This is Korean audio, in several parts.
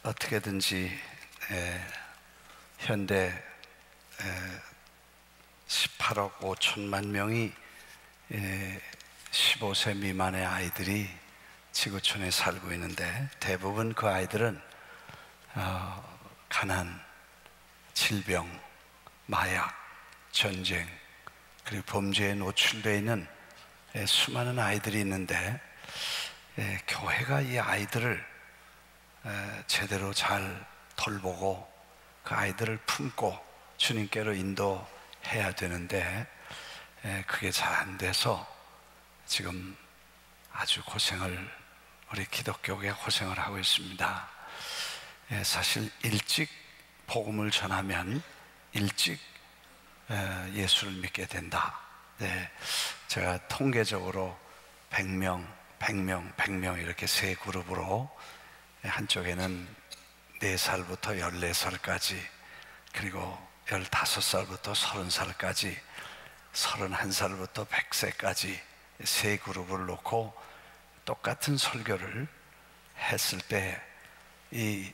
어떻게든지 현대 18억 5천만 명이 15세 미만의 아이들이 지구촌에 살고 있는데, 대부분 그 아이들은 가난, 질병, 마약, 전쟁, 그리고 범죄에 노출되어 있는 수많은 아이들이 있는데, 교회가 이 아이들을 제대로 잘 돌보고 그 아이들을 품고 주님께로 인도해야 되는데, 그게 잘 안 돼서 지금 아주 우리 기독교계가 고생을 하고 있습니다. 사실 일찍 복음을 전하면 일찍 예수를 믿게 된다. 제가 통계적으로 100명 이렇게 세 그룹으로, 한쪽에는 4살부터 14살까지, 그리고 15살부터 30살까지, 31살부터 100세까지 세 그룹을 놓고 똑같은 설교를 했을 때, 이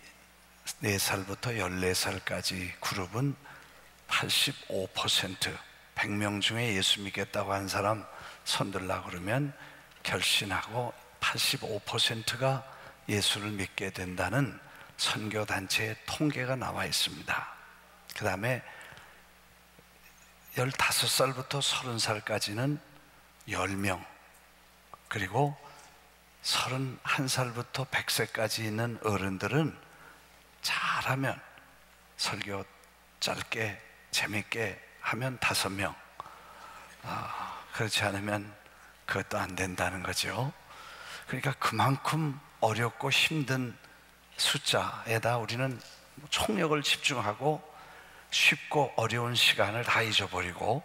4살부터 14살까지 그룹은 85%, 100명 중에 예수 믿겠다고 한 사람 손들라 그러면 결신하고 85%가 예수를 믿게 된다는 선교단체의 통계가 나와 있습니다. 그 다음에 15살부터 30살까지는 10명, 그리고 31살부터 100세까지 있는 어른들은 잘하면, 설교 짧게 재밌게 하면 5명, 그렇지 않으면 그것도 안 된다는 거죠. 그러니까 그만큼 어렵고 힘든 숫자에다 우리는 총력을 집중하고 쉽고 어려운 시간을 다 잊어버리고,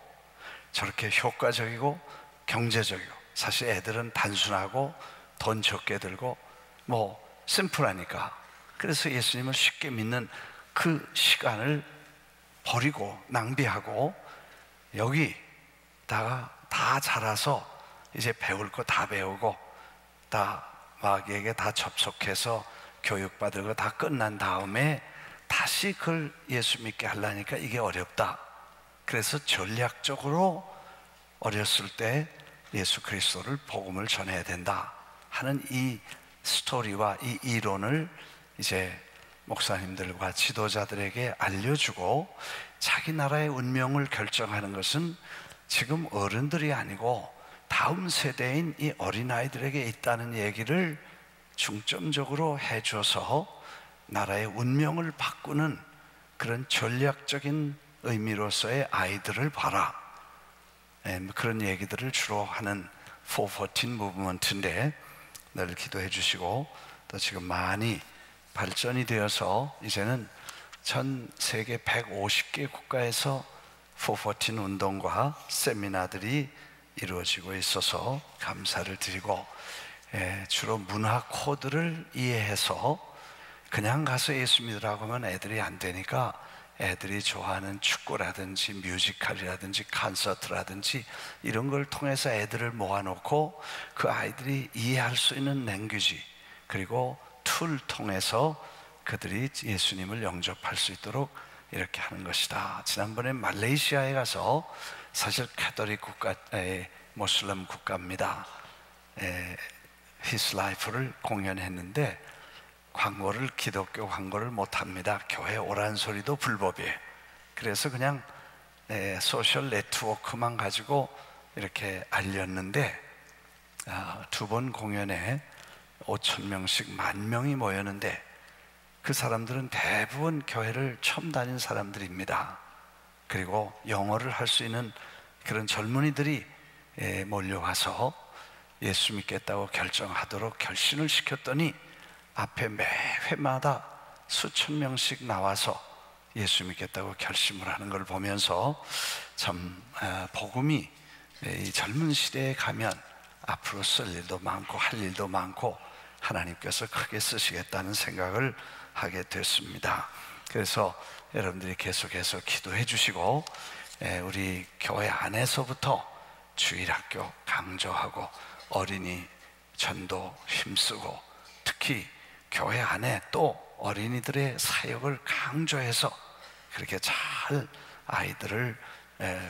저렇게 효과적이고 경제적이고, 사실 애들은 단순하고 돈 적게 들고 심플하니까, 그래서 예수님을 쉽게 믿는 그 시간을 버리고 낭비하고, 여기다가 다 자라서 이제 배울 거 다 배우고, 다 마귀에게 다 접속해서 교육받을 거 다 끝난 다음에 다시 그걸 예수 믿게 하려니까 이게 어렵다. 그래서 전략적으로 어렸을 때 예수 그리스도를 복음을 전해야 된다 하는 이 스토리와 이 이론을 이제 목사님들과 지도자들에게 알려주고, 자기 나라의 운명을 결정하는 것은 지금 어른들이 아니고 다음 세대인 이 어린아이들에게 있다는 얘기를 중점적으로 해줘서 나라의 운명을 바꾸는 그런 전략적인 의미로서의 아이들을 봐라, 그런 얘기들을 주로 하는 414 무브먼트인데, 늘 기도해 주시고, 또 지금 많이 발전이 되어서 이제는 전 세계 150개 국가에서 414 운동과 세미나들이 이루어지고 있어서 감사를 드리고, 주로 문화 코드를 이해해서 그냥 가서 예수 믿으라고 하면 애들이 안 되니까, 애들이 좋아하는 축구라든지 뮤지컬이라든지 콘서트라든지 이런 걸 통해서 애들을 모아놓고 그 아이들이 이해할 수 있는 랭귀지, 그리고 툴 통해서 그들이 예수님을 영접할 수 있도록 이렇게 하는 것이다. 지난번에 말레이시아에 가서, 사실 카톨릭 국가의 모슬람 국가입니다. His Life를 공연했는데 기독교 광고를 못합니다. 교회 오란 소리도 불법이에요. 그래서 그냥 소셜 네트워크만 가지고 이렇게 알렸는데, 2번 공연에 5,000명씩 10,000명이 모였는데, 그 사람들은 대부분 교회를 처음 다닌 사람들입니다. 그리고 영어를 할 수 있는 그런 젊은이들이 몰려와서 예수 믿겠다고 결정하도록 결신을 시켰더니, 앞에 매 회마다 수천 명씩 나와서 예수 믿겠다고 결심을 하는 걸 보면서 참 복음이 이 젊은 시대에 가면 앞으로 쓸 일도 많고 할 일도 많고 하나님께서 크게 쓰시겠다는 생각을 하게 됐습니다. 그래서 여러분들이 계속해서 기도해 주시고, 우리 교회 안에서부터 주일학교 강조하고 어린이 전도 힘쓰고, 특히 교회 안에 또 어린이들의 사역을 강조해서 그렇게 잘 아이들을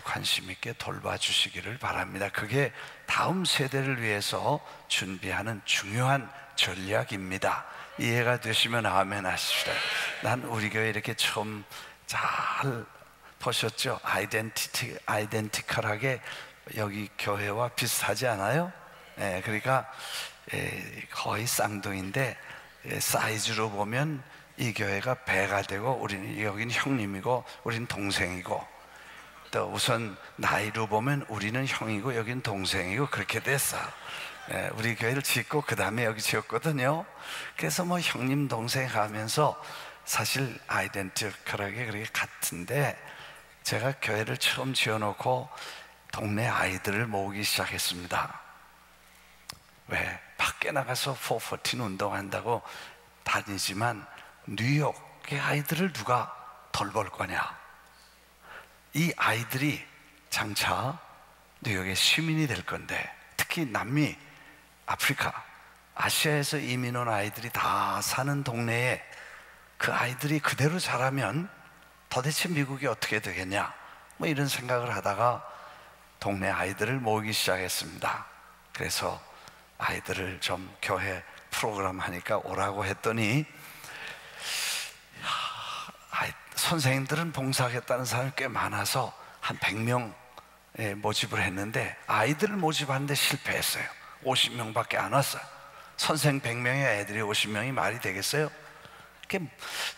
관심 있게 돌봐주시기를 바랍니다. 그게 다음 세대를 위해서 준비하는 중요한 전략입니다. 이해가 되시면 아멘 하십시다. 난 우리 교회 이렇게 처음 잘 보셨죠? 아이덴티컬하게 여기 교회와 비슷하지 않아요? 그러니까 거의 쌍둥이인데 사이즈로 보면 이 교회가 배가 되고 우리는 여기는 형님이고 우리는 동생이고, 또 우선 나이로 보면 우리는 형이고 여기는 동생이고 그렇게 됐어. 우리 교회를 짓고 그 다음에 여기 지었거든요. 그래서 뭐 형님 동생 하면서 사실 아이덴티컬하게 그렇게 같은데, 제가 교회를 처음 지어놓고 동네 아이들을 모으기 시작했습니다. 왜? 밖에 나가서 414 운동한다고 다니지만 뉴욕의 아이들을 누가 돌볼 거냐? 이 아이들이 장차 뉴욕의 시민이 될 건데, 특히 남미, 아프리카, 아시아에서 이민 온 아이들이 다 사는 동네에 그 아이들이 그대로 자라면 도대체 미국이 어떻게 되겠냐? 뭐 이런 생각을 하다가 동네 아이들을 모으기 시작했습니다. 그래서 아이들을 좀 교회 프로그램 하니까 오라고 했더니, 선생님들은 봉사하겠다는 사람이 꽤 많아서 한 100명 모집을 했는데 아이들을 모집하는데 실패했어요. 50명밖에 안 왔어요. 선생 100명에 애들이 50명이 말이 되겠어요?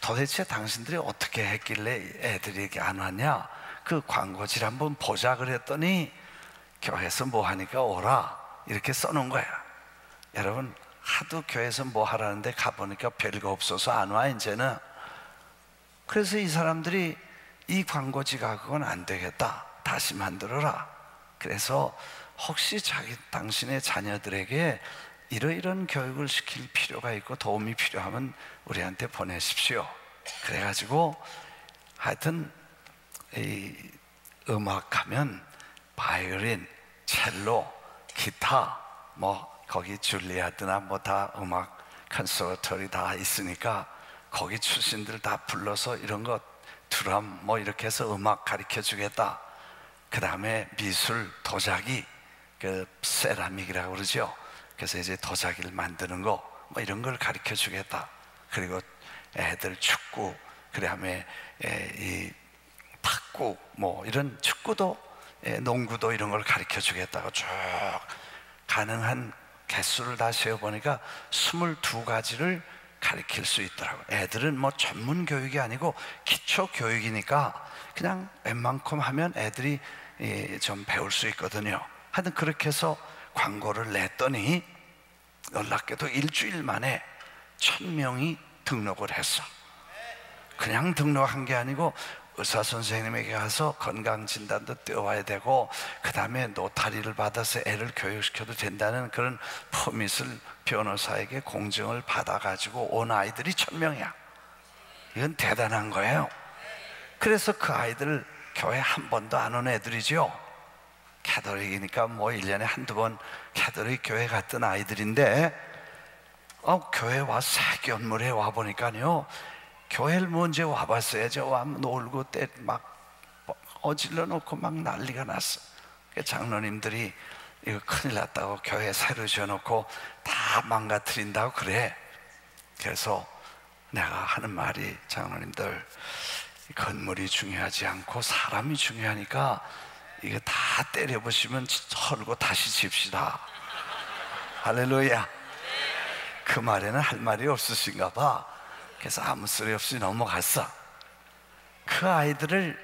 도대체 당신들이 어떻게 했길래 애들이 이렇게 안 왔냐? 그 광고질 한번 보자 그랬더니 교회에서 뭐 하니까 오라 이렇게 써놓은 거야. 여러분, 하도 교회에서 뭐 하라는데 가보니까 별거 없어서 안 와 이제는. 그래서 이 사람들이 이 광고지가 그건 안 되겠다, 다시 만들어라. 그래서 혹시 당신의 자녀들에게 이러이런 교육을 시킬 필요가 있고 도움이 필요하면 우리한테 보내십시오. 그래가지고 하여튼 이 음악하면 바이올린, 첼로, 기타, 뭐 거기 줄리아드나 뭐 다 음악 컨서터리 다 있으니까 거기 출신들 다 불러서 이런 거 드럼 뭐 이렇게 해서 음악 가르쳐 주겠다. 그 다음에 미술, 도자기, 그 세라믹이라고 그러죠. 그래서 이제 도자기를 만드는 거 뭐 이런 걸 가르쳐 주겠다. 그리고 애들 축구, 그 다음에 이 탁구 뭐 이런 축구도 농구도 이런 걸 가르쳐 주겠다고 쭉 가능한 개수를 다 세어보니까 22가지를 가르칠 수 있더라고요. 애들은 뭐 전문 교육이 아니고 기초 교육이니까 그냥 웬만큼 하면 애들이 좀 배울 수 있거든요. 하여튼 그렇게 해서 광고를 냈더니 놀랍게도 일주일 만에 1000명이 등록을 했어. 그냥 등록한 게 아니고 의사 선생님에게 가서 건강진단도 떼와야 되고, 그 다음에 노타리를 받아서 애를 교육시켜도 된다는 그런 퍼밋을 변호사에게 공증을 받아가지고 온 아이들이 1000명이야. 이건 대단한 거예요. 그래서 그 아이들 교회 한 번도 안 온 애들이죠. 캐톨릭이니까 뭐 1년에 한두 번 캐톨릭 교회 갔던 아이들인데, 교회 와 세견물에 와보니까요, 교회를 먼저 와봤어야죠. 와 놀고 때 막 어질러 놓고 막 난리가 났어. 장로님들이 이거 큰일 났다고 교회 새로 지어놓고 다 망가뜨린다고 그래. 그래서 내가 하는 말이, 장로님들 건물이 중요하지 않고 사람이 중요하니까 이거 다 때려보시면 헐고 다시 집시다. 할렐루야. 그 말에는 할 말이 없으신가 봐. 그래서 아무 소리 없이 넘어갔어. 그 아이들을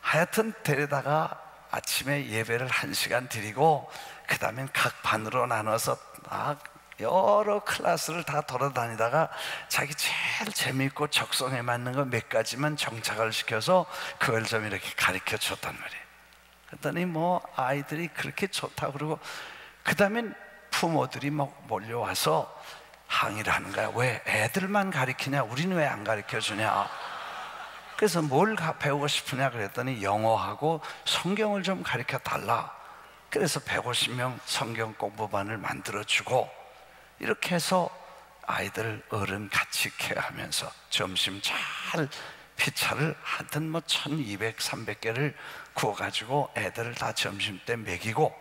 하여튼 데려다가 아침에 예배를 1시간 드리고, 그 다음엔 각 반으로 나눠서 막 여러 클래스를 다 돌아다니다가 자기 제일 재미있고 적성에 맞는 거 몇 가지만 정착을 시켜서 그걸 좀 이렇게 가르쳐 줬단 말이에요. 그랬더니 뭐 아이들이 그렇게 좋다고 그러고, 그 다음엔 부모들이 막 몰려와서 항의를 하는 거야. 왜 애들만 가르치냐, 우리는 왜 안 가르쳐 주냐. 그래서 뭘 배우고 싶으냐 그랬더니 영어하고 성경을 좀 가르쳐 달라. 그래서 150명 성경 공부반을 만들어 주고, 이렇게 해서 아이들 어른 같이 케어하면서 점심 잘 피차를 하여튼 뭐 1200, 300개를 구워가지고 애들을 다 점심때 먹이고,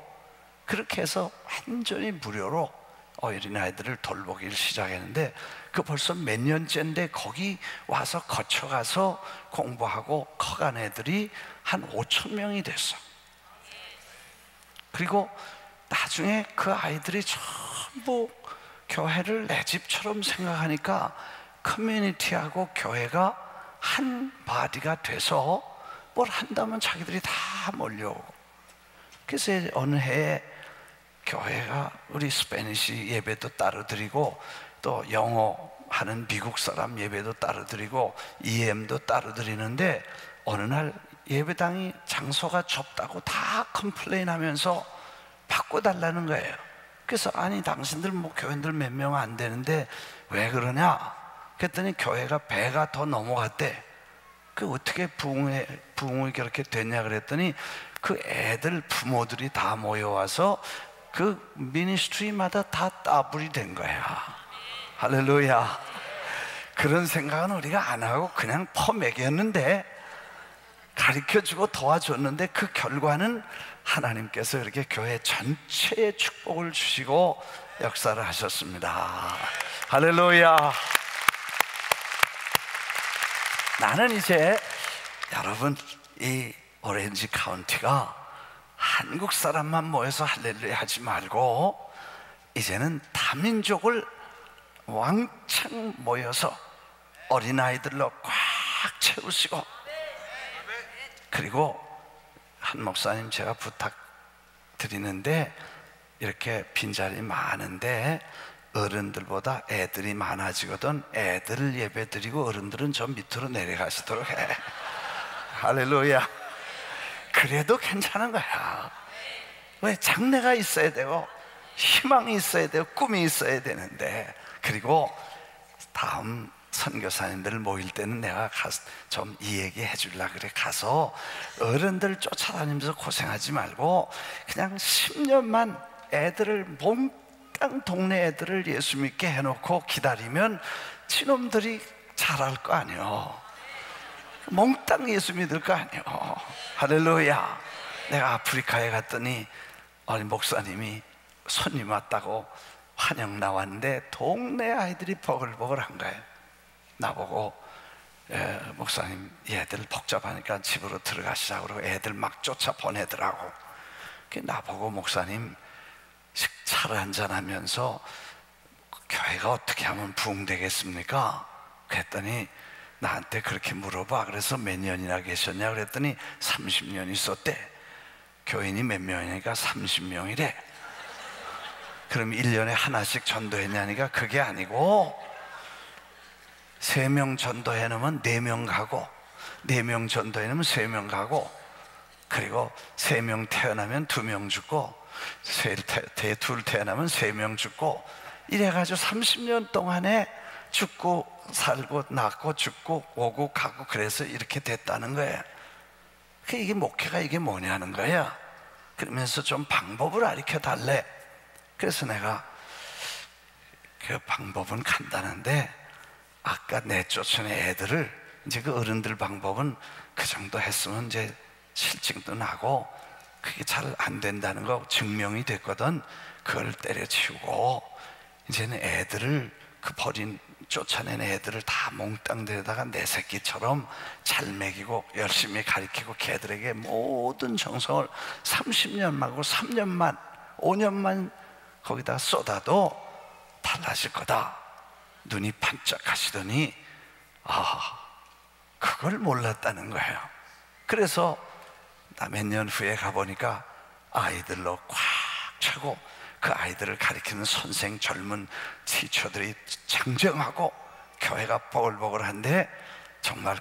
그렇게 해서 완전히 무료로 어린아이들을 돌보기를 시작했는데, 그 벌써 몇 년째인데 거기 와서 거쳐가서 공부하고 커간 애들이 한 5천 명이 됐어. 그리고 나중에 그 아이들이 전부 교회를 내 집처럼 생각하니까 커뮤니티하고 교회가 한 바디가 돼서 뭘 한다면 자기들이 다 몰려오고, 그래서 어느 해에 교회가 우리 스페니시 예배도 따로 드리고, 또 영어 하는 미국 사람 예배도 따로 드리고, EM도 따로 드리는데, 어느 날 예배당이 장소가 좁다고 다 컴플레인 하면서 바꿔달라는 거예요. 그래서 아니 당신들 뭐 교인들 몇 명 안 되는데 왜 그러냐 그랬더니 교회가 배가 더 넘어갔대. 그 어떻게 부흥이 그렇게 됐냐 그랬더니 그 애들 부모들이 다 모여와서 그 미니스트리마다 다 따블이 된 거야. 할렐루야. 그런 생각은 우리가 안 하고 그냥 퍼먹였는데, 가르쳐주고 도와줬는데, 그 결과는 하나님께서 이렇게 교회 전체에 축복을 주시고 역사를 하셨습니다. 할렐루야. 나는 이제 여러분 이 오렌지 카운티가 한국 사람만 모여서 할렐루야 하지 말고, 이제는 다민족을 왕창 모여서 어린아이들로 꽉 채우시고, 그리고 한 목사님 제가 부탁드리는데, 이렇게 빈자리 많은데 어른들보다 애들이 많아지거든 애들을 예배 드리고 어른들은 저 밑으로 내려가시도록 해. 할렐루야. 그래도 괜찮은 거야. 왜? 장래가 있어야 되고 희망이 있어야 되고 꿈이 있어야 되는데. 그리고 다음 선교사님들 모일 때는 내가 좀 이 얘기 해주려고 그래. 가서 어른들 쫓아다니면서 고생하지 말고 그냥 10년만 애들을 몽땅 동네 애들을 예수 믿게 해놓고 기다리면 친놈들이 잘할 거 아니요. 몽땅 예수 믿을 거 아니요. 할렐루야. 내가 아프리카에 갔더니 어린 목사님이 손님 왔다고 환영 나왔는데 동네 아이들이 버글버글한 거예요. 나보고 목사님 얘들 복잡하니까 집으로 들어가시자고 그러고 애들 막 쫓아 보내더라고. 나보고 목사님 차를 한잔하면서 교회가 어떻게 하면 부흥되겠습니까? 그랬더니 나한테 그렇게 물어봐. 그래서 몇 년이나 계셨냐 그랬더니 30년 있었대. 교인이 몇 명이니까 30명이래. 그럼 1년에 하나씩 전도했냐니까 그게 아니고 3명 전도해 놓으면 4명 가고 4명 전도해 놓으면 3명 가고, 그리고 3명 태어나면 2명 죽고 둘 태어나면 3명 죽고, 이래가지고 30년 동안에 죽고 살고 낳고 죽고 오고 가고 그래서 이렇게 됐다는 거예요. 이게 목회가 이게 뭐냐는 거야. 그러면서 좀 방법을 가르쳐 달래. 그래서 내가 그 방법은 간단한데, 아까 내쫓은 애들을 이제 그 어른들 방법은 그 정도 했으면 이제 실증도 나고 그게 잘 안 된다는 거 증명이 됐거든. 그걸 때려치우고 이제는 애들을 그 쫓아낸 애들을 다 몽땅 데려다가 내 새끼처럼 잘 먹이고 열심히 가르치고 걔들에게 모든 정성을 30년만 3년만 5년만 거기다 쏟아도 달라질 거다. 눈이 반짝하시더니 그걸 몰랐다는 거예요. 그래서 나 몇 년 후에 가보니까 아이들로 꽉 차고 그 아이들을 가르치는 선생 젊은 티처들이 장정하고 교회가 보글보글한데 정말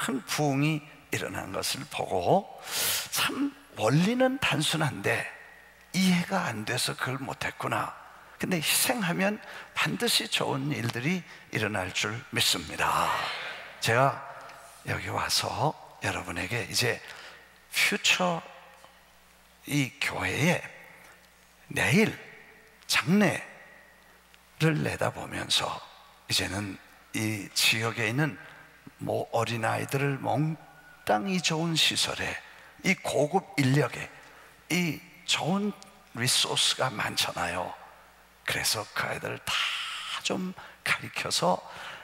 큰 부흥이 일어나는 것을 보고, 참 원리는 단순한데 이해가 안 돼서 그걸 못했구나. 근데 희생하면 반드시 좋은 일들이 일어날 줄 믿습니다. 제가 여기 와서 여러분에게 이제 퓨처 이 교회에 내일 장래 내다보면서 이제는 이 지역에 있는 뭐 어린아이들을 몽땅이 좋은 시설에, 이 고급 인력에, 이 좋은 리소스가 많잖아요. 그래서 그 아이들을 다 좀 가르쳐서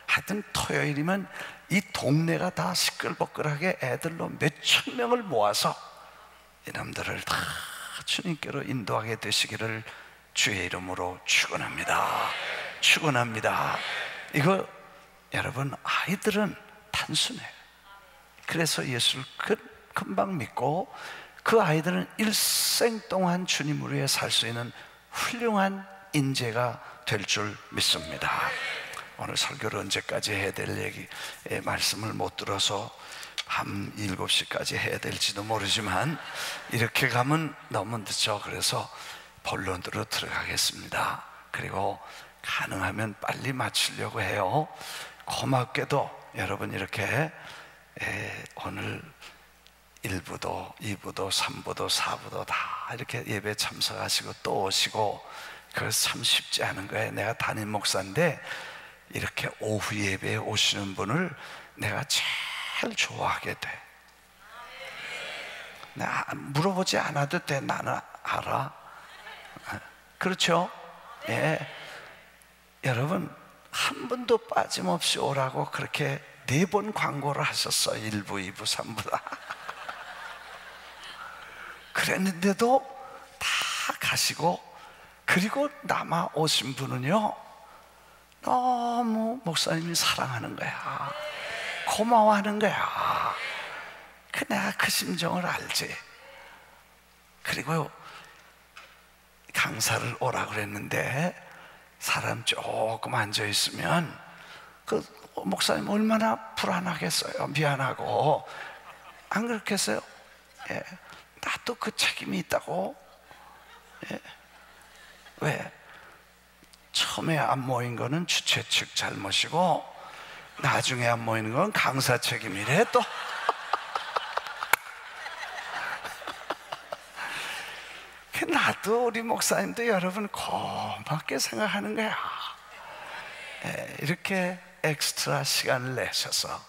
하여튼 토요일이면 이 동네가 다 시끌벅글하게 애들로 몇천 명을 모아서 이놈들을 다 주님께로 인도하게 되시기를 주의 이름으로 축원합니다. 축원합니다. 이거 여러분, 아이들은 단순해요. 그래서 예수를 금방 믿고 그 아이들은 일생 동안 주님을 위해 살 수 있는 훌륭한 인재가 될 줄 믿습니다. 오늘 설교를 언제까지 해야 될 얘기, 말씀을 못 들어서 밤 7시까지 해야 될지도 모르지만 이렇게 가면 너무 늦죠. 그래서 본론으로 들어가겠습니다. 그리고 가능하면 빨리 마치려고 해요. 고맙게도 여러분 이렇게 오늘 1부도 2부도 3부도 4부도 다 이렇게 예배 참석하시고 또 오시고, 그거 참 쉽지 않은 거예요. 내가 담임 목사인데 이렇게 오후 예배에 오시는 분을 내가 제일 좋아하게 돼. 나 물어보지 않아도 돼. 나는 알아. 그렇죠? 예. 여러분, 한 번도 빠짐없이 오라고 그렇게 4번 광고를 하셨어. 1부, 2부, 3부 다. 그랬는데도 다 가시고, 그리고 남아 오신 분은요, 너무 목사님이 사랑하는 거야. 고마워하는 거야. 내가 그 심정을 알지. 그리고 강사를 오라 그랬는데 사람 조금 앉아 있으면 그 목사님 얼마나 불안하겠어요. 미안하고. 안 그렇겠어요? 예. 나도 그 책임이 있다고. 예. 왜? 처음에 안 모인 거는 주최 측 잘못이고 나중에 안 모이는 건 강사 책임이래 또. 나도 우리 목사님도 여러분 고맙게 생각하는 거야. 이렇게 엑스트라 시간을 내셔서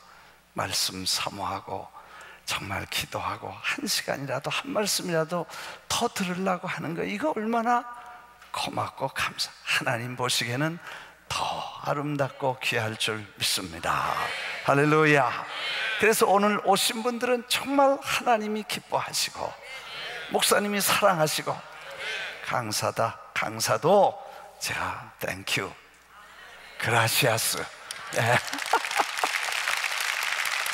말씀 사모하고 정말 기도하고 1시간이라도 한 말씀이라도 더 들으려고 하는 거, 이거 얼마나 고맙고 감사. 하나님 보시기에는 더 아름답고 귀할 줄 믿습니다. 할렐루야. 그래서 오늘 오신 분들은 정말 하나님이 기뻐하시고 목사님이 사랑하시고, 강사도 제가 땡큐 그라시아스,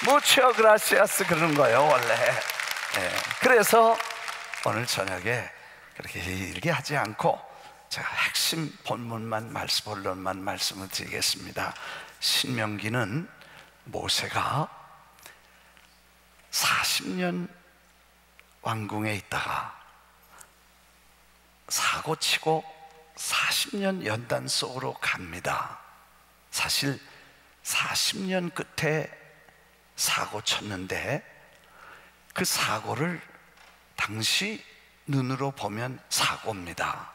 무치어 그라시아스 그러는 거예요 원래. 그래서 오늘 저녁에 그렇게 길게 하지 않고 제가 핵심 본론만 말씀을 드리겠습니다. 신명기는 모세가 40년 왕궁에 있다가 사고치고 40년 연단 속으로 갑니다. 사실 40년 끝에 사고 쳤는데 그 사고를 당시 눈으로 보면 사고입니다.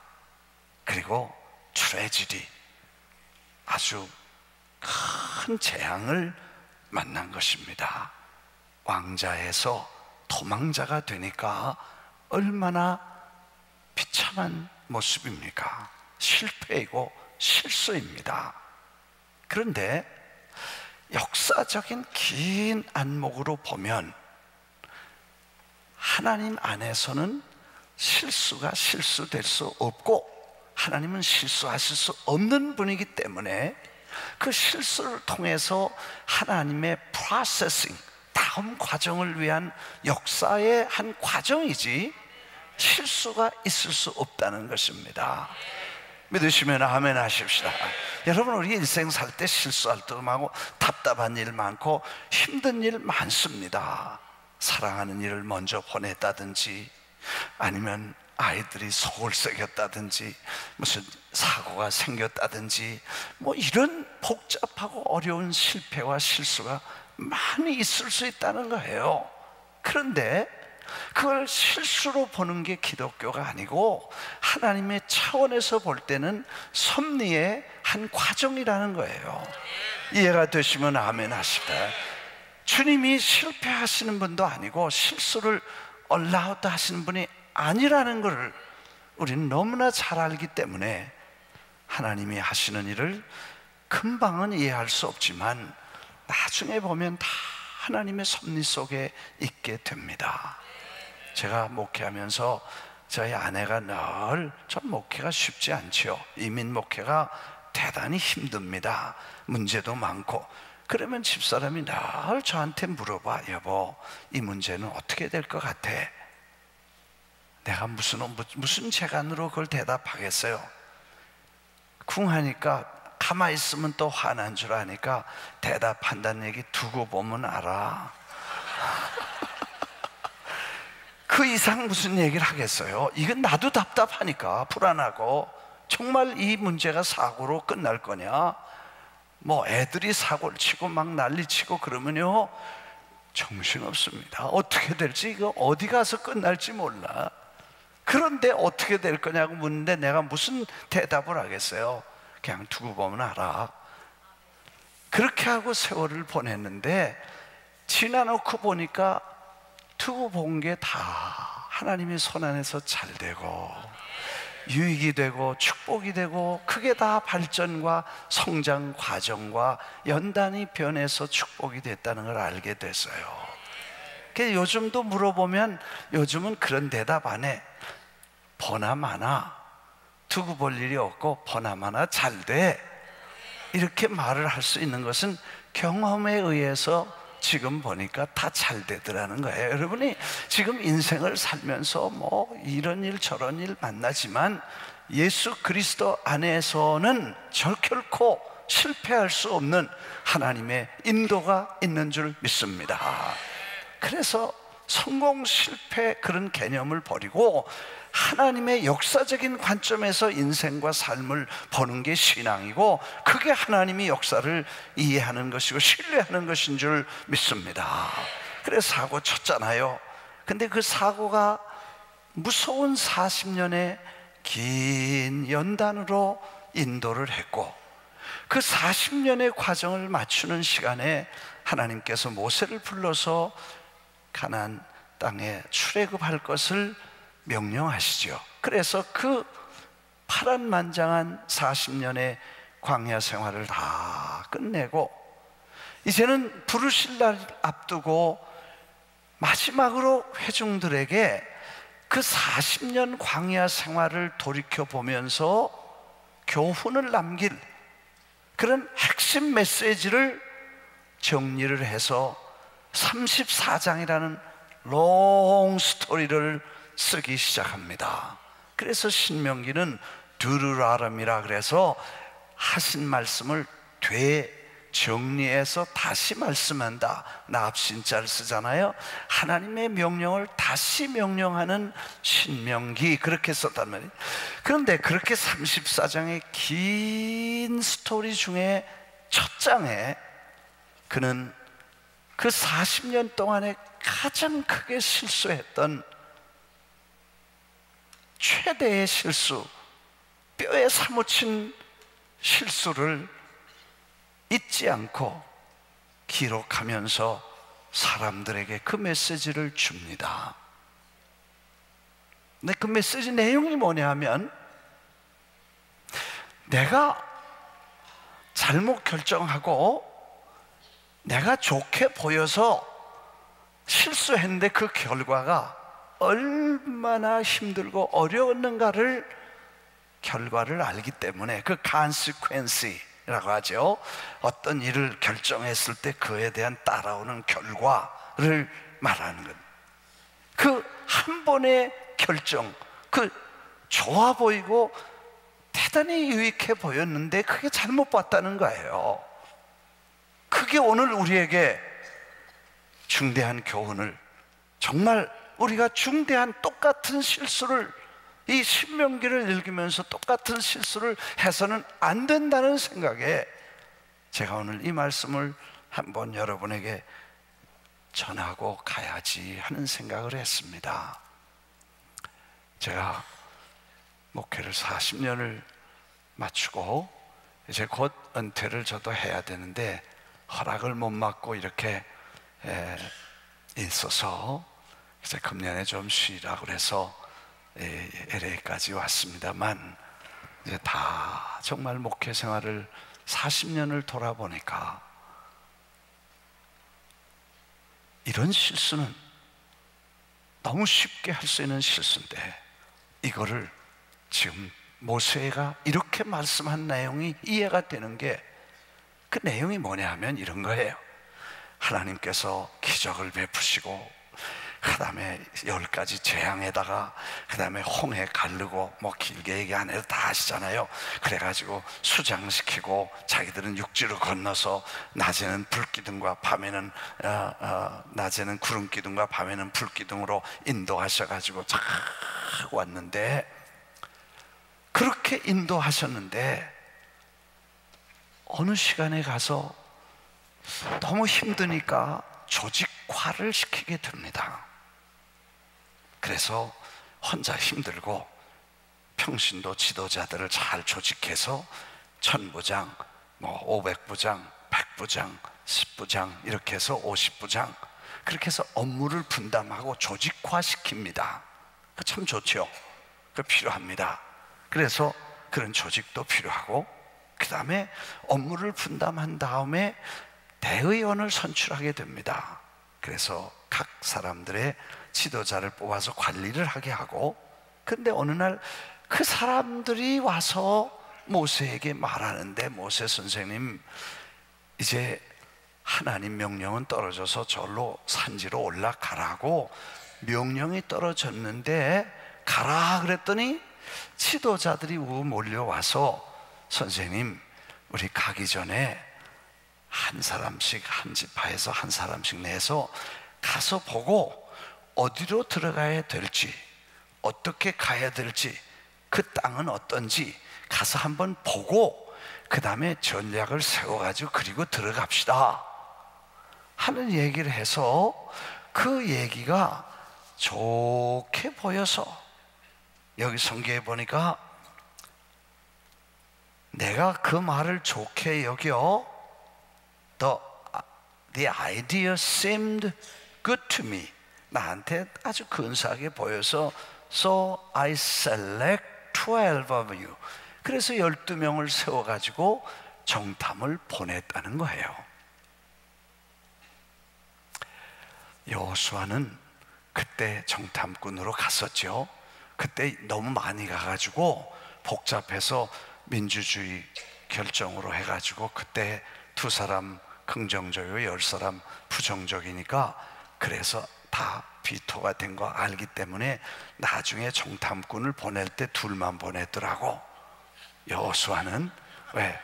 그리고 트레지디, 아주 큰 재앙을 만난 것입니다. 왕자에서 도망자가 되니까 얼마나 비참한 모습입니까? 실패이고 실수입니다. 그런데 역사적인 긴 안목으로 보면 하나님 안에서는 실수가 실수될 수 없고 하나님은 실수하실 수 없는 분이기 때문에 그 실수를 통해서 하나님의 프로세싱, 다음 과정을 위한 역사의 한 과정이지 실수가 있을 수 없다는 것입니다. 믿으시면 아멘 하십시다. 여러분, 우리 인생 살 때 실수할 때도 많고 답답한 일 많고 힘든 일 많습니다. 사랑하는 일을 먼저 보냈다든지, 아니면 아이들이 속을 새겼다든지, 무슨 사고가 생겼다든지, 뭐 이런 복잡하고 어려운 실패와 실수가 많이 있을 수 있다는 거예요. 그런데 그걸 실수로 보는 게 기독교가 아니고 하나님의 차원에서 볼 때는 섭리의 한 과정이라는 거예요. 이해가 되시면 아멘 하십니다. 주님이 실패하시는 분도 아니고 실수를 얼라웃 하시는 분이 아니라는 것을 우리는 너무나 잘 알기 때문에 하나님이 하시는 일을 금방은 이해할 수 없지만 나중에 보면 다 하나님의 섭리 속에 있게 됩니다. 제가 목회하면서 저희 아내가 늘 전 목회가 쉽지 않죠. 이민 목회가 대단히 힘듭니다. 문제도 많고. 그러면 집사람이 늘 저한테 물어봐. 여보, 이 문제는 어떻게 될 것 같아? 내가 무슨 재간으로 그걸 대답하겠어요? 쿵하니까 가만히 있으면 또 화난 줄 아니까 대답한다는 얘기 두고 보면 알아. 그 이상 무슨 얘기를 하겠어요? 이건 나도 답답하니까 불안하고, 정말 이 문제가 사고로 끝날 거냐? 뭐 애들이 사고를 치고 막 난리치고 그러면요 정신없습니다. 어떻게 될지, 이거 어디 가서 끝날지 몰라. 그런데 어떻게 될 거냐고 묻는데 내가 무슨 대답을 하겠어요? 그냥 두고 보면 알아. 그렇게 하고 세월을 보냈는데 지나놓고 보니까 두고 본 게 다 하나님의 손 안에서 잘 되고 유익이 되고 축복이 되고, 그게 다 발전과 성장 과정과 연단이 변해서 축복이 됐다는 걸 알게 됐어요. 요즘도 물어보면 요즘은 그런 대답 안 해. 보나마나 두고 볼 일이 없고 보나마나 잘 돼, 이렇게 말을 할 수 있는 것은 경험에 의해서 지금 보니까 다 잘 되더라는 거예요. 여러분이 지금 인생을 살면서 뭐 이런 일 저런 일 만나지만 예수 그리스도 안에서는 결코 실패할 수 없는 하나님의 인도가 있는 줄 믿습니다. 그래서 성공 실패 그런 개념을 버리고 하나님의 역사적인 관점에서 인생과 삶을 보는 게 신앙이고, 그게 하나님이 역사를 이해하는 것이고 신뢰하는 것인 줄 믿습니다. 그래서 사고 쳤잖아요. 근데 그 사고가 무서운 40년의 긴 연단으로 인도를 했고, 그 40년의 과정을 맞추는 시간에 하나님께서 모세를 불러서 가나안 땅에 출애굽할 것을 명령하시죠. 그래서 그 파란만장한 40년의 광야 생활을 다 끝내고 이제는 부르실 날 앞두고 마지막으로 회중들에게 그 40년 광야 생활을 돌이켜보면서 교훈을 남길 그런 핵심 메시지를 정리를 해서 34장이라는 롱 스토리를 쓰기 시작합니다. 그래서 신명기는 드루라름이라 그래서 하신 말씀을 되정리해서 다시 말씀한다. 납신자를 쓰잖아요. 하나님의 명령을 다시 명령하는 신명기, 그렇게 썼단 말이에요. 그런데 그렇게 34장의 긴 스토리 중에 첫 장에 그는 그 40년 동안에 가장 크게 실수했던 최대의 실수, 뼈에 사무친 실수를 잊지 않고 기록하면서 사람들에게 그 메시지를 줍니다. 근데 그 메시지 내용이 뭐냐 하면, 내가 잘못 결정하고 내가 좋게 보여서 실수했는데 그 결과가 얼마나 힘들고 어려웠는가를 결과를 알기 때문에, 그 consequence라고 하죠. 어떤 일을 결정했을 때 그에 대한 따라오는 결과를 말하는 것. 그 한 번의 결정, 그 좋아 보이고 대단히 유익해 보였는데 그게 잘못 봤다는 거예요. 그게 오늘 우리에게 중대한 교훈을, 정말 우리가 중대한 똑같은 실수를, 이 신명기를 읽으면서 똑같은 실수를 해서는 안 된다는 생각에 제가 오늘 이 말씀을 한번 여러분에게 전하고 가야지 하는 생각을 했습니다. 제가 목회를 40년을 마치고 이제 곧 은퇴를 저도 해야 되는데 허락을 못 받고 이렇게 있어서 이제 금년에 좀 쉬라고 그래서 LA까지 왔습니다만, 이제 다 정말 목회 생활을 40년을 돌아보니까 이런 실수는 너무 쉽게 할 수 있는 실수인데, 이거를 지금 모세가 이렇게 말씀한 내용이 이해가 되는 게, 그 내용이 뭐냐 하면 이런 거예요. 하나님께서 기적을 베푸시고 그 다음에 10가지 재앙에다가 그 다음에 홍해 가르고, 뭐 길게 얘기 안 해도 다 아시잖아요. 그래가지고 수장시키고 자기들은 육지로 건너서 낮에는 불기둥과 밤에는 낮에는 구름기둥과 밤에는 불기둥으로 인도하셔가지고 쫙 왔는데, 그렇게 인도하셨는데 어느 시간에 가서 너무 힘드니까 조직화를 시키게 됩니다. 그래서 혼자 힘들고 평신도 지도자들을 잘 조직해서 1000부장, 뭐 500부장, 100부장, 10부장 이렇게 해서 50부장, 그렇게 해서 업무를 분담하고 조직화시킵니다. 참 좋죠. 그 필요합니다. 그래서 그런 조직도 필요하고, 그 다음에 업무를 분담한 다음에 대의원을 선출하게 됩니다. 그래서 각 사람들의 지도자를 뽑아서 관리를 하게 하고, 근데 어느 날 그 사람들이 와서 모세에게 말하는데, 모세 선생님, 이제 하나님 명령은 떨어져서 절로 산지로 올라가라고 명령이 떨어졌는데 가라 그랬더니 지도자들이 몰려와서, 선생님, 우리 가기 전에 한 사람씩, 한 지파에서 한 사람씩 내서 가서 보고 어디로 들어가야 될지, 어떻게 가야 될지, 그 땅은 어떤지 가서 한번 보고 그 다음에 전략을 세워가지고 그리고 들어갑시다 하는 얘기를 해서, 그 얘기가 좋게 보여서, 여기 성경에 보니까 내가 그 말을 좋게 여겨, The idea seemed good to me, 나한테 아주 근사하게 보여서 So I select 12 of you, 그래서 12명을 세워가지고 정탐을 보냈다는 거예요. 여호수아는 그때 정탐꾼으로 갔었죠. 그때 너무 많이 가가지고 복잡해서 민주주의 결정으로 해가지고 그때 2사람 긍정적이고 10사람 부정적이니까, 그래서 다 비토가 된 거 알기 때문에 나중에 정탐꾼을 보낼 때 2만 보냈더라고. 여호수아는 왜?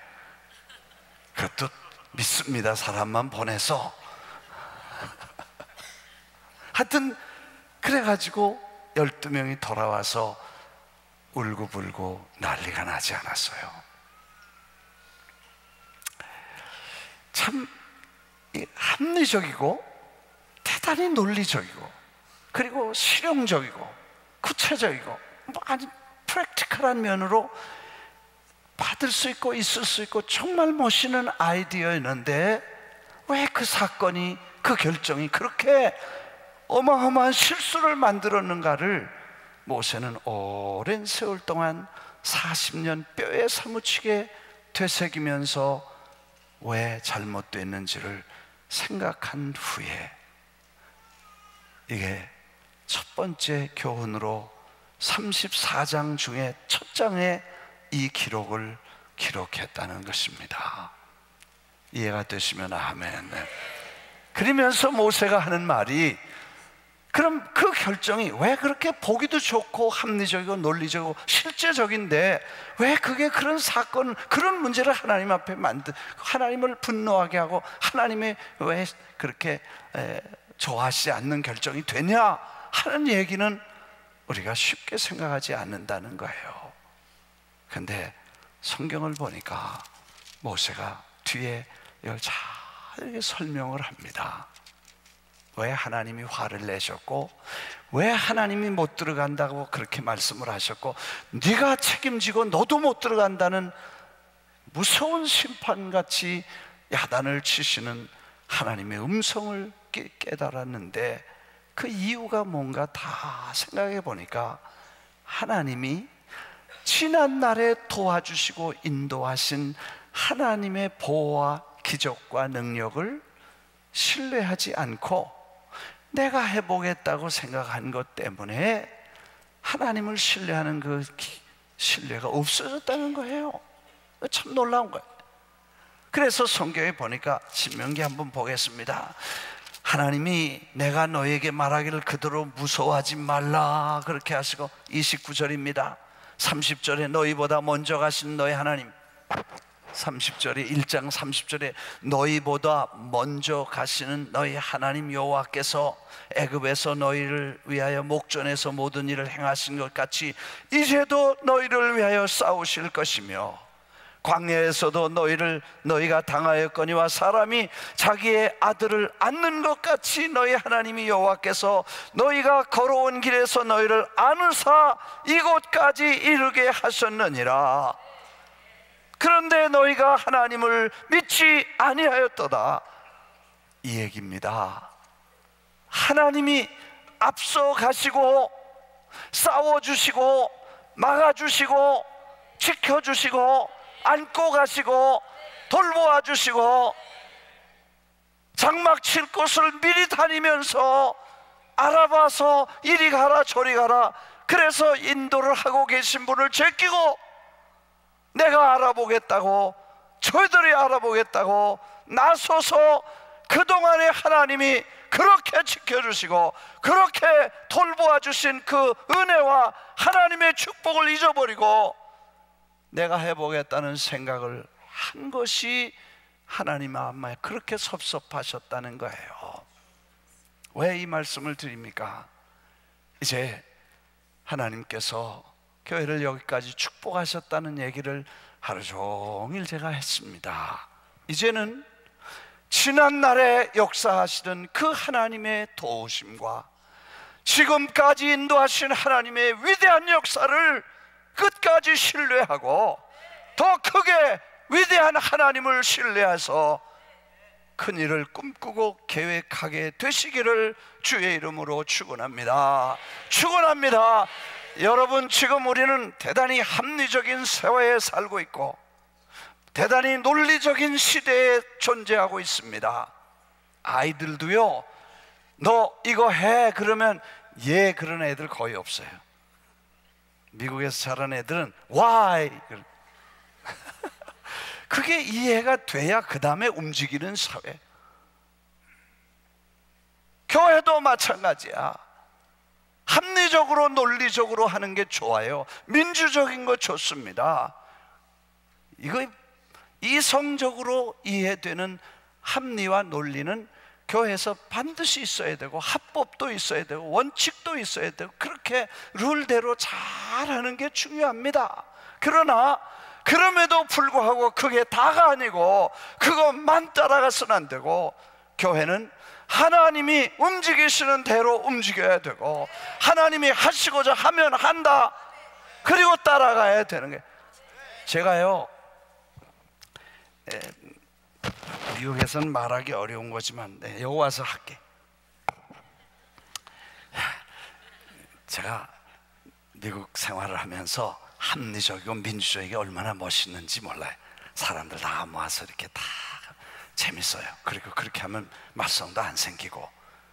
그것도 믿습니다. 사람만 보내서. 하여튼 그래가지고 12명이 돌아와서 울고불고 난리가 나지 않았어요. 참 합리적이고 대단히 논리적이고, 그리고 실용적이고 구체적이고 아주 프랙티컬한 면으로 받을 수 있고 있을 수 있고 정말 멋있는 아이디어였는데, 왜 그 사건이, 그 결정이 그렇게 어마어마한 실수를 만들었는가를 모세는 오랜 세월 동안 40년 뼈에 사무치게 되새기면서 왜 잘못됐는지를 생각한 후에, 이게 첫 번째 교훈으로 34장 중에 첫 장에 이 기록을 기록했다는 것입니다. 이해가 되시면 아멘. 그러면서 모세가 하는 말이, 그럼 그 결정이 왜 그렇게 보기도 좋고 합리적이고 논리적이고 실제적인데, 왜 그게 그런 사건, 그런 문제를 하나님 앞에 하나님을 분노하게 하고 하나님이 왜 그렇게 좋아하시지 않는 결정이 되냐 하는 얘기는 우리가 쉽게 생각하지 않는다는 거예요. 근데 성경을 보니까 모세가 뒤에 이걸 잘 설명을 합니다. 왜 하나님이 화를 내셨고, 왜 하나님이 못 들어간다고 그렇게 말씀을 하셨고, 네가 책임지고 너도 못 들어간다는 무서운 심판같이 야단을 치시는 하나님의 음성을 깨달았는데, 그 이유가 뭔가 다 생각해 보니까 하나님이 지난날에 도와주시고 인도하신 하나님의 보호와 기적과 능력을 신뢰하지 않고 내가 해보겠다고 생각한 것 때문에 하나님을 신뢰하는 그 신뢰가 없어졌다는 거예요. 참 놀라운 거예요. 그래서 성경에 보니까 신명기 한번 보겠습니다. 하나님이 내가 너에게 말하기를 그대로 무서워하지 말라 그렇게 하시고, 29절입니다 30절에 너희보다 먼저 가신 너희 하나님, 30절에 1장 30절에 너희보다 먼저 가시는 너희 하나님 여호와께서 애굽에서 너희를 위하여 목전에서 모든 일을 행하신 것 같이 이제도 너희를 위하여 싸우실 것이며, 광야에서도 너희가 당하였거니와 사람이 자기의 아들을 안는 것 같이 너희 하나님이 여호와께서 너희가 걸어온 길에서 너희를 안으사 이곳까지 이르게 하셨느니라. 그런데 너희가 하나님을 믿지 아니하였도다, 이 얘기입니다. 하나님이 앞서 가시고 싸워주시고 막아주시고 지켜주시고 안고 가시고 돌보아 주시고 장막 칠 곳을 미리 다니면서 알아봐서 이리 가라 저리 가라, 그래서 인도를 하고 계신 분을 제끼고 내가 알아보겠다고, 저희들이 알아보겠다고 나서서 그동안에 하나님이 그렇게 지켜주시고 그렇게 돌보아 주신 그 은혜와 하나님의 축복을 잊어버리고 내가 해보겠다는 생각을 한 것이 하나님 마음에 그렇게 섭섭하셨다는 거예요. 왜 이 말씀을 드립니까? 이제 하나님께서 교회를 여기까지 축복하셨다는 얘기를 하루 종일 제가 했습니다. 이제는 지난날에 역사하시던 그 하나님의 도우심과 지금까지 인도하신 하나님의 위대한 역사를 끝까지 신뢰하고 더 크게 위대한 하나님을 신뢰해서 큰 일을 꿈꾸고 계획하게 되시기를 주의 이름으로 축원합니다. 축원합니다. 여러분, 지금 우리는 대단히 합리적인 사회에 살고 있고 대단히 논리적인 시대에 존재하고 있습니다. 아이들도요, 너 이거 해 그러면 예 그런 애들 거의 없어요. 미국에서 자란 애들은 why 그게 이해가 돼야 그 다음에 움직이는 사회. 교회도 마찬가지야. 합리적으로 논리적으로 하는 게 좋아요. 민주적인 거 좋습니다. 이거 이성적으로 이해되는 합리와 논리는 교회에서 반드시 있어야 되고 합법도 있어야 되고 원칙도 있어야 되고 그렇게 룰대로 잘하는 게 중요합니다. 그러나 그럼에도 불구하고 그게 다가 아니고 그것만 따라가서는 안 되고, 교회는 하나님이 움직이시는 대로 움직여야 되고 하나님이 하시고자 하면 한다, 그리고 따라가야 되는 게. 제가요, 미국에서는 말하기 어려운 거지만 여기 와서 할게. 제가 미국 생활을 하면서 합리적이고 민주적이게 얼마나 멋있는지 몰라요. 사람들 다 모아서 이렇게 다 재밌어요. 그리고 그렇게 하면 말썽도 안 생기고.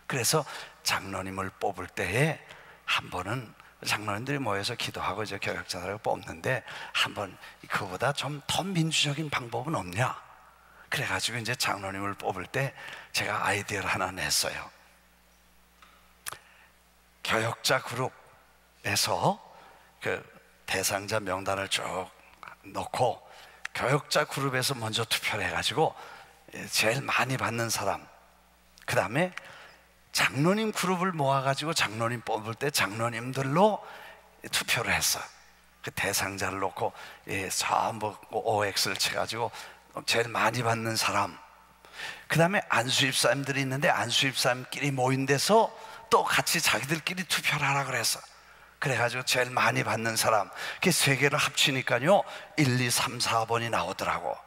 그래서 장로님을 뽑을 때에 한 번은 장로님들이 모여서 기도하고 이제 교역자들을 뽑는데, 한 번 그보다 좀 더 민주적인 방법은 없냐? 그래가지고 이제 장로님을 뽑을 때 제가 아이디어를 하나 냈어요. 교역자 그룹에서 그 대상자 명단을 쭉 넣고 교역자 그룹에서 먼저 투표를 해가지고 제일 많이 받는 사람, 그 다음에 장로님 그룹을 모아가지고 장로님 뽑을 때 장로님들로 투표를 했어요. 그 대상자를 놓고 전부 OX를 쳐가지고 제일 많이 받는 사람, 그 다음에 안수집사님들이 있는데 안수집사님끼리 모인 데서 또 같이 자기들끼리 투표를 하라 그랬어. 그래가지고 제일 많이 받는 사람, 그 세 개를 합치니까요 1, 2, 3, 4번이 나오더라고.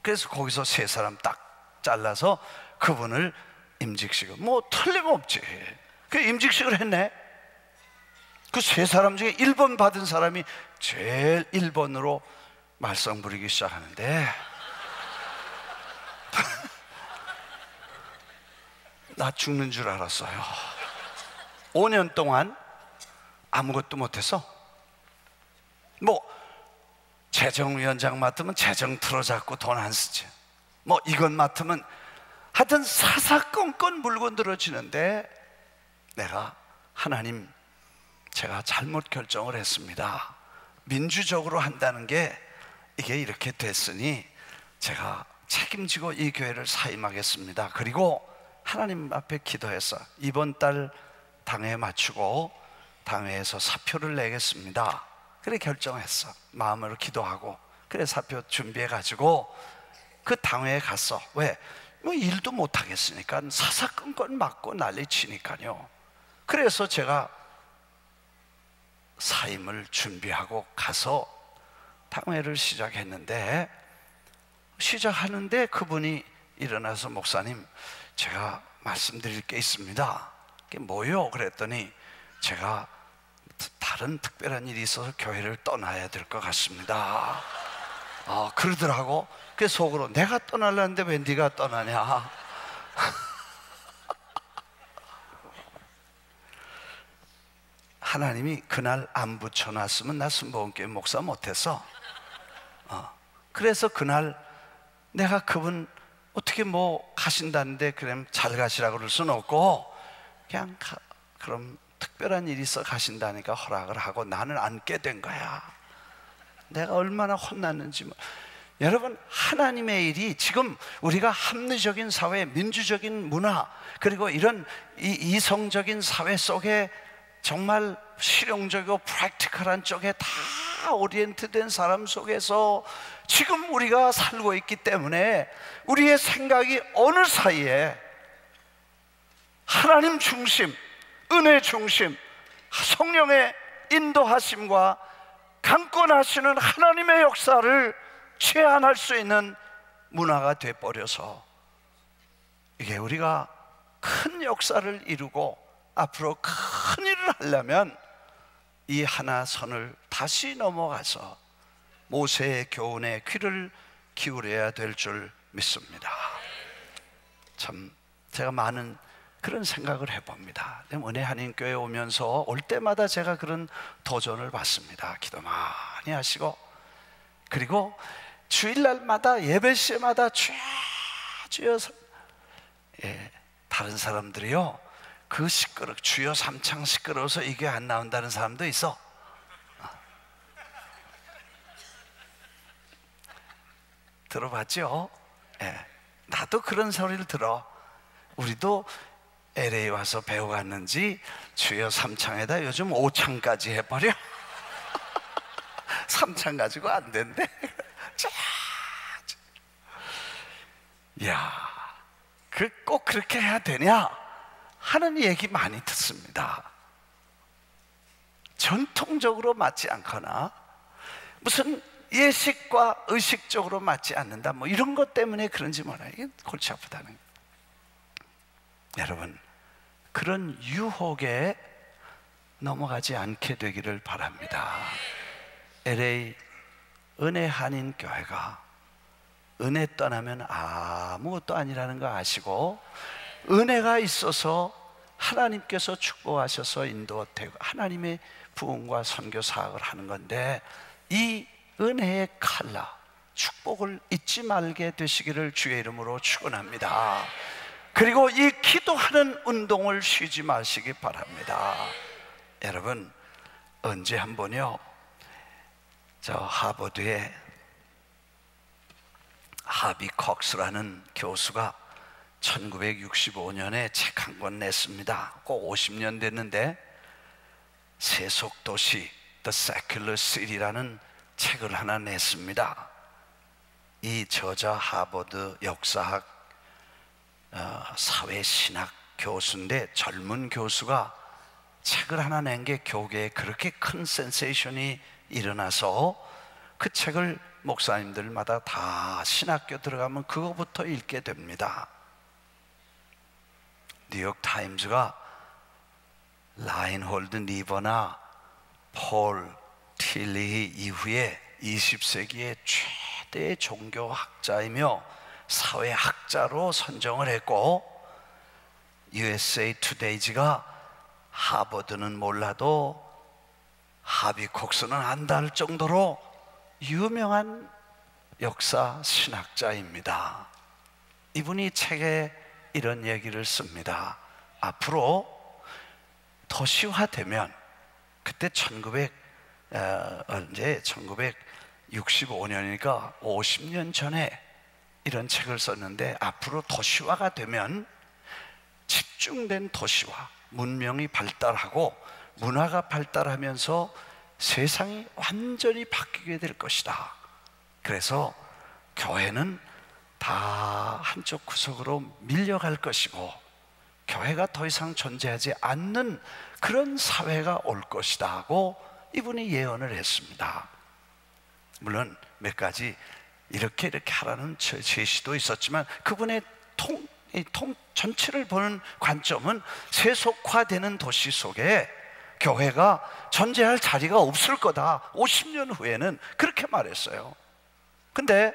그래서 거기서 세 사람 딱 잘라서 그분을 임직식을, 뭐 틀림없지. 그 임직식을 했네. 그 세 사람 중에 1번 받은 사람이 제일 1번으로 말썽 부리기 시작하는데 나 죽는 줄 알았어요. 5년 동안 아무것도 못해서, 뭐 재정위원장 맡으면 재정 틀어잡고 돈 안 쓰지, 뭐 이건 맡으면 하여튼 사사건건 물고 늘어지는데, 내가 하나님, 제가 잘못 결정을 했습니다. 민주적으로 한다는 게 이게 이렇게 됐으니 제가 책임지고 이 교회를 사임하겠습니다. 그리고 하나님 앞에 기도해서 이번 달 당회에 맞추고 당회에서 사표를 내겠습니다. 그래 결정했어. 마음으로 기도하고 그래 사표 준비해가지고 그 당회에 갔어. 왜? 뭐 일도 못하겠으니까 사사건건 맞고 난리 치니까요. 그래서 제가 사임을 준비하고 가서 당회를 시작했는데, 시작하는데 그분이 일어나서 목사님, 제가 말씀드릴 게 있습니다. 그게 뭐요? 그랬더니 제가 다른 특별한 일이 있어서 교회를 떠나야 될 것 같습니다. 그러더라고. 그래서 속으로 내가 떠나려는데 왜 네가 떠나냐. 하나님이 그날 안 붙여놨으면 나 순복음교회 목사 못했어. 그래서 그날 내가 그분 어떻게 뭐 가신다는데 그럼 잘 가시라고 그럴 수는 없고, 그냥 그럼 특별한 일이 있어 가신다니까 허락을 하고 나는 앉게 된 거야. 내가 얼마나 혼났는지. 여러분, 하나님의 일이 지금 우리가 합리적인 사회, 민주적인 문화, 그리고 이런 이성적인 사회 속에 정말 실용적이고 프랙티컬한 쪽에 다 오리엔트된 사람 속에서 지금 우리가 살고 있기 때문에 우리의 생각이 어느 사이에 하나님 중심, 은혜 중심, 성령의 인도하심과 강권하시는 하나님의 역사를 제한할 수 있는 문화가 되어버려서, 이게 우리가 큰 역사를 이루고 앞으로 큰 일을 하려면 이 하나 선을 다시 넘어가서 모세의 교훈에 귀를 기울여야 될 줄 믿습니다. 참 제가 많은 그런 생각을 해봅니다. 은혜 한인교회 오면서 올 때마다 제가 그런 도전을 받습니다. 기도 많이 하시고, 그리고 주일날마다 예배 시마다 주여, 다른 사람들이요 그 주여 삼창 시끄러워서 이게 안 나온다는 사람도 있어. 들어봤죠? 나도 그런 소리를 들어. 우리도 LA 와서 배워갔는지 주여 삼창에다 요즘 5창까지 해버려. 3창 가지고 안 된대. 야, 꼭 그렇게 해야 되냐 하는 얘기 많이 듣습니다. 전통적으로 맞지 않거나 무슨 예식과 의식적으로 맞지 않는다, 뭐 이런 것 때문에 그런지 몰라요. 이게 골치 아프다는 거예요. 여러분, 그런 유혹에 넘어가지 않게 되기를 바랍니다. LA 은혜 한인 교회가 은혜 떠나면 아무것도 아니라는 거 아시고, 은혜가 있어서 하나님께서 축복하셔서 인도되고 하나님의 부흥과 선교 사역을 하는 건데, 이 은혜의 칼라, 축복을 잊지 말게 되시기를 주의 이름으로 축원합니다. 그리고 이 기도하는 운동을 쉬지 마시기 바랍니다. 여러분, 언제 한번요, 저 하버드의 하비 콕스라는 교수가 1965년에 책 한 권 냈습니다. 꼭 50년 됐는데, 세속도시 The Secular City라는 책을 하나 냈습니다. 이 저자 하버드 역사학 사회신학 교수인데 젊은 교수가 책을 하나 낸 게 교계에 그렇게 큰 센세이션이 일어나서 그 책을 목사님들마다 다 신학교 들어가면 그거부터 읽게 됩니다. 뉴욕 타임즈가 라인홀드 니버나 폴 틸리 이후에 20세기의 최대 종교학자이며 사회학자로 선정을 했고, USA 투데이즈가 하버드는 몰라도 하비 콕스는 안다 할 정도로 유명한 역사 신학자입니다. 이분이 책에 이런 얘기를 씁니다. 앞으로 도시화되면, 그때 1965년이니까 50년 전에 이런 책을 썼는데, 앞으로 도시화가 되면 집중된 도시화, 문명이 발달하고 문화가 발달하면서 세상이 완전히 바뀌게 될 것이다. 그래서 교회는 다 한쪽 구석으로 밀려갈 것이고 교회가 더 이상 존재하지 않는 그런 사회가 올 것이다 하고 이분이 예언을 했습니다. 물론 몇 가지 이렇게 하라는 제시도 있었지만 그분의 전체를 보는 관점은 세속화되는 도시 속에 교회가 존재할 자리가 없을 거다, 50년 후에는, 그렇게 말했어요. 근데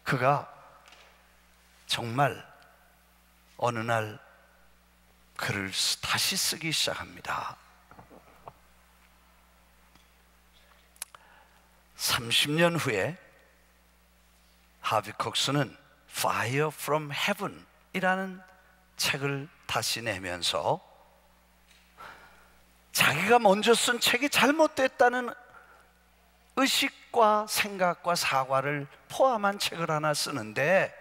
그가 정말 어느 날 글을 다시 쓰기 시작합니다. 30년 후에 하비 콕스는 Fire from Heaven 이라는 책을 다시 내면서 자기가 먼저 쓴 책이 잘못됐다는 의식과 생각과 사과를 포함한 책을 하나 쓰는데,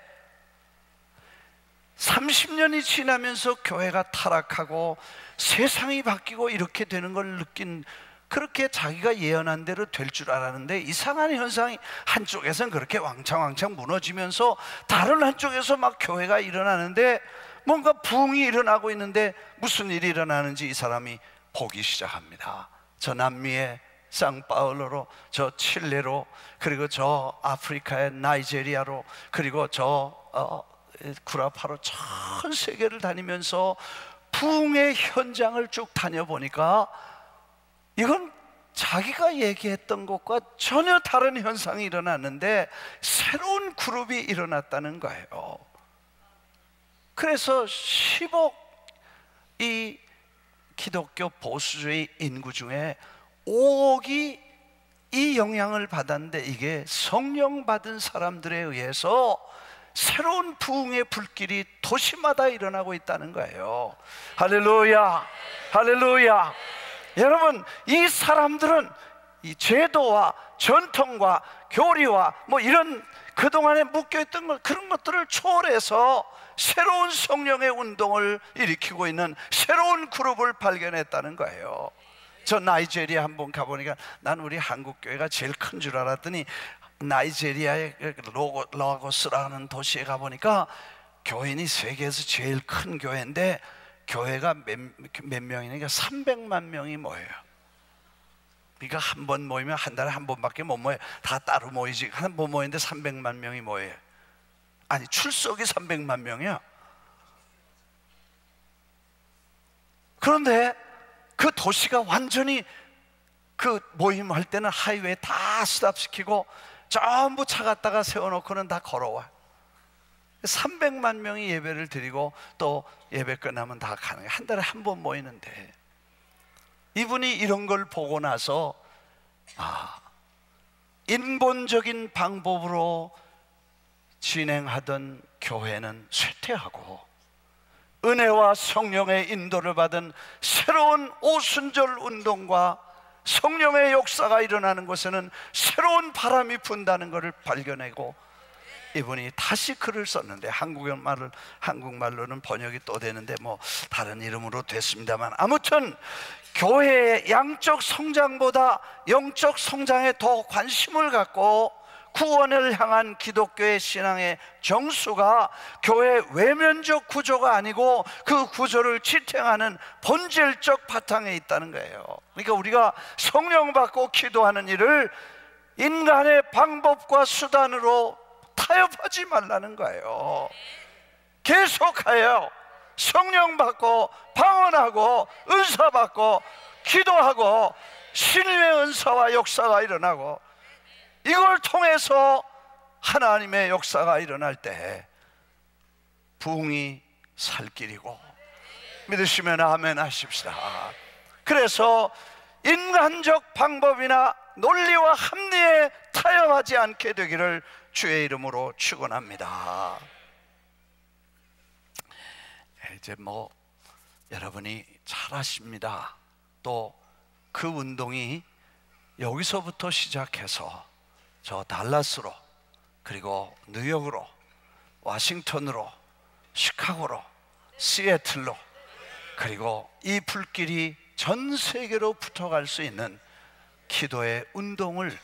30년이 지나면서 교회가 타락하고 세상이 바뀌고 이렇게 되는 걸 느낀, 그렇게 자기가 예언한 대로 될 줄 알았는데 이상한 현상이, 한쪽에서는 그렇게 왕창왕창 무너지면서 다른 한쪽에서 막 교회가 일어나는데, 뭔가 부흥이 일어나고 있는데 무슨 일이 일어나는지 이 사람이 보기 시작합니다. 저 남미의 상파울루로, 저 칠레로, 그리고 저 아프리카의 나이제리아로, 그리고 저 구라파로 전 세계를 다니면서 부흥의 현장을 쭉 다녀보니까 이건 자기가 얘기했던 것과 전혀 다른 현상이 일어났는데 새로운 그룹이 일어났다는 거예요. 그래서 10억 이 기독교 보수주의 인구 중에 5억이 이 영향을 받았는데, 이게 성령 받은 사람들에 의해서 새로운 부흥의 불길이 도시마다 일어나고 있다는 거예요. 할렐루야, 할렐루야. 여러분, 이 사람들은 이 제도와 전통과 교리와 뭐 이런 그동안에 묶여있던 것, 그런 것들을 초월해서 새로운 성령의 운동을 일으키고 있는 새로운 그룹을 발견했다는 거예요. 저 나이제리아 한번 가보니까 난 우리 한국 교회가 제일 큰 줄 알았더니 나이제리아의 라고스라는 도시에 가보니까 교인이 세계에서 제일 큰 교회인데 교회가 몇 명이니까 300만 명이 모여요. 그러니까 한 번 모이면 한 달에 한 번밖에 못 모여요. 다 따로 모이지. 한 번 모이는데 300만 명이 모여요. 아니, 출석이 300만 명이야. 그런데 그 도시가 완전히 그 모임할 때는 하이웨이 다 스탑시키고 전부 차 갖다가 세워놓고는 다 걸어와. 300만 명이 예배를 드리고 또 예배 끝나면 다 가는 거예요. 한 달에 한 번 모이는데, 이분이 이런 걸 보고 나서 인본적인 방법으로 진행하던 교회는 쇠퇴하고 은혜와 성령의 인도를 받은 새로운 오순절 운동과 성령의 역사가 일어나는 곳에는 새로운 바람이 분다는 것을 발견하고, 이분이 다시 글을 썼는데 한국말로는 번역이 또 되는데 뭐 다른 이름으로 됐습니다만, 아무튼 교회의 양적 성장보다 영적 성장에 더 관심을 갖고 구원을 향한 기독교의 신앙의 정수가 교회 외면적 구조가 아니고 그 구조를 지탱하는 본질적 바탕에 있다는 거예요. 그러니까 우리가 성령 받고 기도하는 일을 인간의 방법과 수단으로 타협하지 말라는 거예요. 계속하여 성령 받고 방언하고 은사 받고 기도하고 신의 은사와 역사가 일어나고, 이걸 통해서 하나님의 역사가 일어날 때 부흥이 살 길이고, 믿으시면 아멘 하십시다. 그래서 인간적 방법이나 논리와 합리에 타협하지 않게 되기를 주의 이름으로 축원합니다. 이제 여러분이 잘 아십니다. 또 그 운동이 여기서부터 시작해서 저 달라스로, 그리고 뉴욕으로, 와싱턴으로, 시카고로, 시애틀로, 그리고 이 불길이 전 세계로 붙어갈 수 있는 기도의 운동을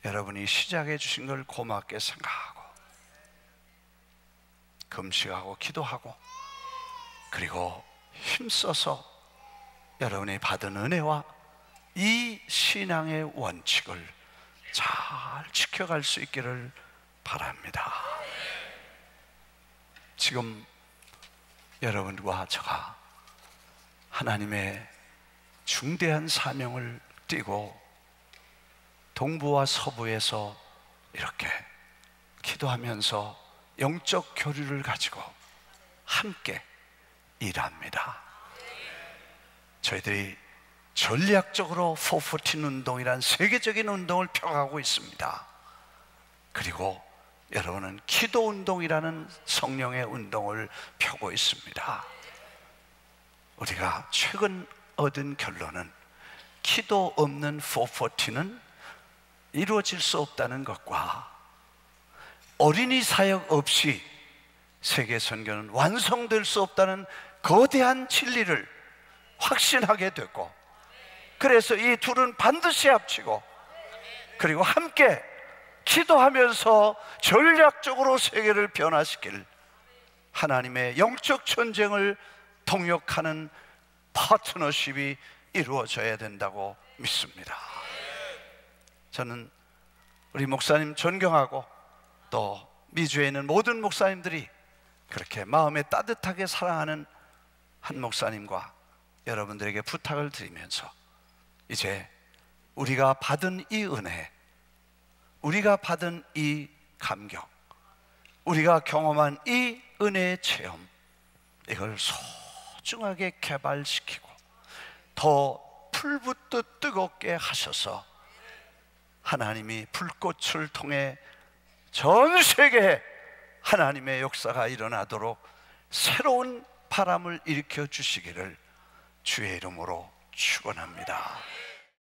여러분이 시작해 주신 걸 고맙게 생각하고, 금식하고 기도하고, 그리고 힘써서 여러분이 받은 은혜와 이 신앙의 원칙을 잘 지켜갈 수 있기를 바랍니다. 지금 여러분과 제가 하나님의 중대한 사명을 띠고 동부와 서부에서 이렇게 기도하면서 영적 교류를 가지고 함께 일합니다. 저희들이 전략적으로 414 운동이란 세계적인 운동을 펴가고 있습니다. 그리고 여러분은 기도 운동이라는 성령의 운동을 펴고 있습니다. 우리가 최근 얻은 결론은 기도 없는 414는 이루어질 수 없다는 것과, 어린이 사역 없이 세계 선교는 완성될 수 없다는 거대한 진리를 확신하게 됐고, 그래서 이 둘은 반드시 합치고, 그리고 함께 기도하면서 전략적으로 세계를 변화시킬 하나님의 영적 전쟁을 동역하는 파트너십이 이루어져야 된다고 믿습니다. 저는 우리 목사님 존경하고, 또 미주에 있는 모든 목사님들이 그렇게 마음에 따뜻하게 사랑하는 한 목사님과 여러분들에게 부탁을 드리면서, 이제 우리가 받은 이 은혜, 우리가 받은 이 감격, 우리가 경험한 이 은혜의 체험, 이걸 소중하게 개발시키고 더 풀붙듯 뜨겁게 하셔서 하나님이 불꽃을 통해 전 세계에 하나님의 역사가 일어나도록 새로운 바람을 일으켜 주시기를 주의 이름으로 축원합니다.